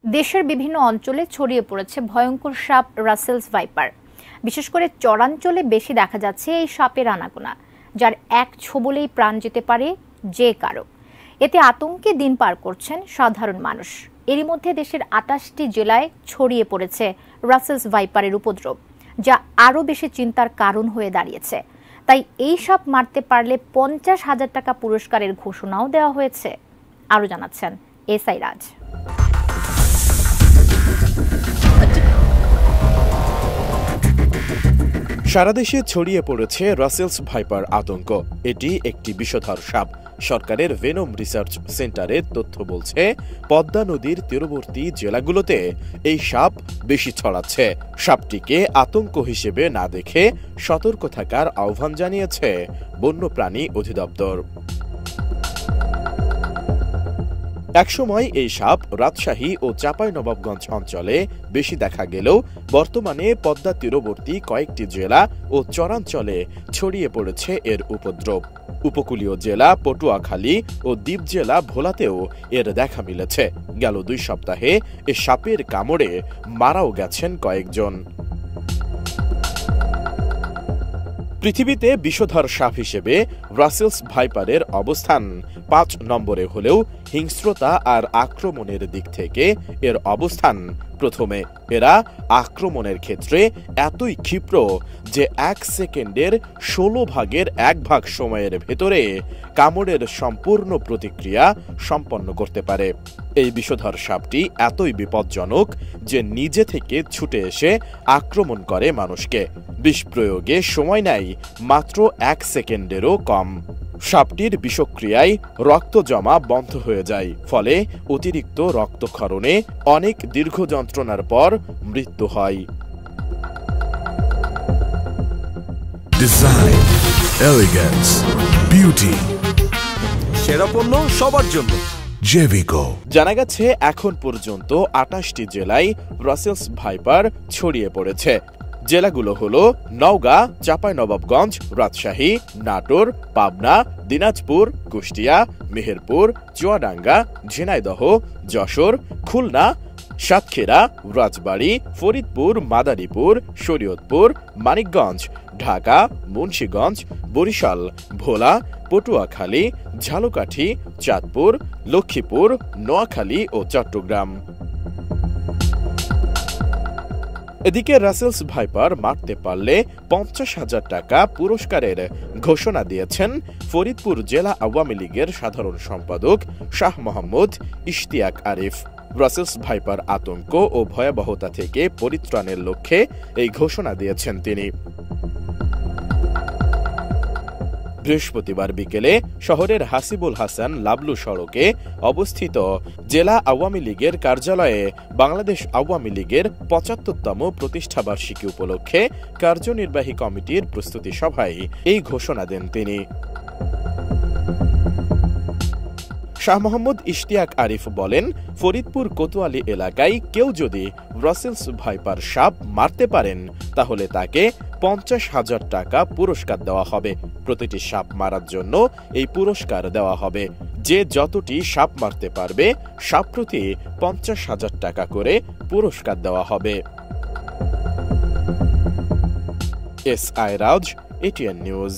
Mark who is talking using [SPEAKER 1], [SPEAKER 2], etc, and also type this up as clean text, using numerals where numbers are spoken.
[SPEAKER 1] দেশের বিভিন্ন অঞ্চলে ছড়িয়ে পড়েছে ভয়ঙ্কর সাপ রাসেলস ভাইপার। বিশেষ করে চরাঞ্চলে বেশি দেখা যাচ্ছে এই সাপের আনাগোনা, যার এক ছোবলেই প্রাণ যেতে পারে যে কারো। এতে আতঙ্কে দিন পার করছেন সাধারণ মানুষ। এরই মধ্যে দেশের ২৮টি জেলায় ছড়িয়ে পড়েছে রাসেলস ভাইপারের উপদ্রব, যা আরও বেশি চিন্তার কারণ হয়ে দাঁড়িয়েছে। তাই এই সাপ মারতে পারলে ৫০,০০০ টাকা পুরস্কারের ঘোষণাও দেওয়া হয়েছে। আরও জানাচ্ছেন এসআই রাজ।
[SPEAKER 2] সারা দেশে ছড়িয়ে পড়েছে রাসেলস ভাইপার আতঙ্ক। এটি একটি বিষধর সাপ। সরকারের ভেনম রিসার্চ সেন্টারের তথ্য বলছে, পদ্মা নদীর তীরবর্তী জেলাগুলোতে এই সাপ বেশি ছড়াচ্ছে। সাপটিকে আতঙ্ক হিসেবে না দেখে সতর্ক থাকার আহ্বান জানিয়েছে বন্যপ্রাণী অধিদপ্তর। একসময় এই সাপ রাজশাহী ও চাঁপাইনবাবগঞ্জ অঞ্চলে বেশি দেখা গেলেও বর্তমানে পদ্মা তীরবর্তী কয়েকটি জেলা ও চরাঞ্চলে ছড়িয়ে পড়েছে এর উপদ্রব। উপকূলীয় জেলা পটুয়াখালী ও দ্বীপ জেলা ভোলাতেও এর দেখা মিলেছে। গেল ২ সপ্তাহে এ সাপের কামড়ে মারাও গেছেন কয়েকজন। পৃথিবীতে বিষধর সাপ হিসেবে রাসেলস ভাইপারের অবস্থান ৫ নম্বরে হলেও হিংস্রতা আর আক্রমণের দিক থেকে এর অবস্থান প্রথমে। এরা আক্রমণের ক্ষেত্রে এতই ক্ষিপ্র যে ১ সেকেন্ডের ১৬ ভাগের ১ ভাগ সময়ের ভেতরে কামড়ের সম্পূর্ণ প্রতিক্রিয়া সম্পন্ন করতে পারে। এই বিষধর সাপটি এতই বিপজ্জনক যে নিজে থেকে ছুটে এসে আক্রমণ করে মানুষকে। বিষ প্রয়োগে সময় নেয় মাত্র ১ সেকেন্ডেরও কম। সাপটির বিষক্রিয়ায় রক্ত জমা বন্ধ হয়ে যায়, ফলে অতিরিক্ত রক্তক্ষরণে অনেক দীর্ঘ যন্ত্রণার পর মৃত্যু হয়।
[SPEAKER 3] ডিজাইন, এলিগেন্স, বিউটি,
[SPEAKER 4] সেরা পণ্য সবার জন্য
[SPEAKER 3] জেভিকো।
[SPEAKER 2] জানা গেছে এখন পর্যন্ত ২৮টি জেলায় রাসেলস ভাইপার ছড়িয়ে পড়েছে। জেলাগুলো হলো নওগাঁ, চাঁপাইনবাবগঞ্জ, রাজশাহী, নাটোর, পাবনা, দিনাজপুর, কুষ্টিয়া, মেহেরপুর, চুয়াডাঙ্গা, ঝিনাইদহ, যশোর, খুলনা, সাতক্ষীরা, রাজবাড়ী, ফরিদপুর, মাদারীপুর, শরীয়তপুর, মানিকগঞ্জ, ঢাকা, মুন্সিগঞ্জ, বরিশাল, ভোলা, পটুয়াখালী, ঝালকাঠি, চাঁদপুর, লক্ষ্মীপুর, নোয়াখালী ও চট্টগ্রাম। এদিকে রাসেলস ভাইপার মারতে পারলে ৫০,০০০ টাকা পুরস্কারের ঘোষণা দিয়েছেন ফরিদপুর জেলা আওয়ামী লীগের সাধারণ সম্পাদক শাহ মোহাম্মদ ইশতিয়াক আরিফ। রাসেলস ভাইপার আতঙ্ক ও ভয়াবহতা থেকে পরিত্রাণের লক্ষ্যে এই ঘোষণা দিয়েছেন তিনি। বৃহস্পতিবার বিকেলে শহরের হাসিবুল হাসান লাবলু সড়কে অবস্থিত জেলা আওয়ামী লীগের কার্যালয়ে বাংলাদেশ আওয়ামী লীগের ৭৫তম প্রতিষ্ঠাবার্ষিকী উপলক্ষে কার্যনির্বাহী কমিটির প্রস্তুতি সভায় এই ঘোষণা দেন তিনি। শাহ মোহাম্মদ ইশতিয়াক আরিফ বলেন, ফরিদপুর কোতোয়ালি এলাকায় কেউ যদি রাসেলস ভাইপার সাপ মারতে পারেন তাহলে তাকে ৫০,০০০ টাকা পুরস্কার দেওয়া হবে। প্রতিটি সাপ মারার জন্য এই পুরস্কার দেওয়া হবে। যে যতটি সাপ মারতে পারবে সাপ প্রতি ৫০,০০০ টাকা করে পুরস্কার দেওয়া হবে। এসআই রাজ, এটিএন নিউজ।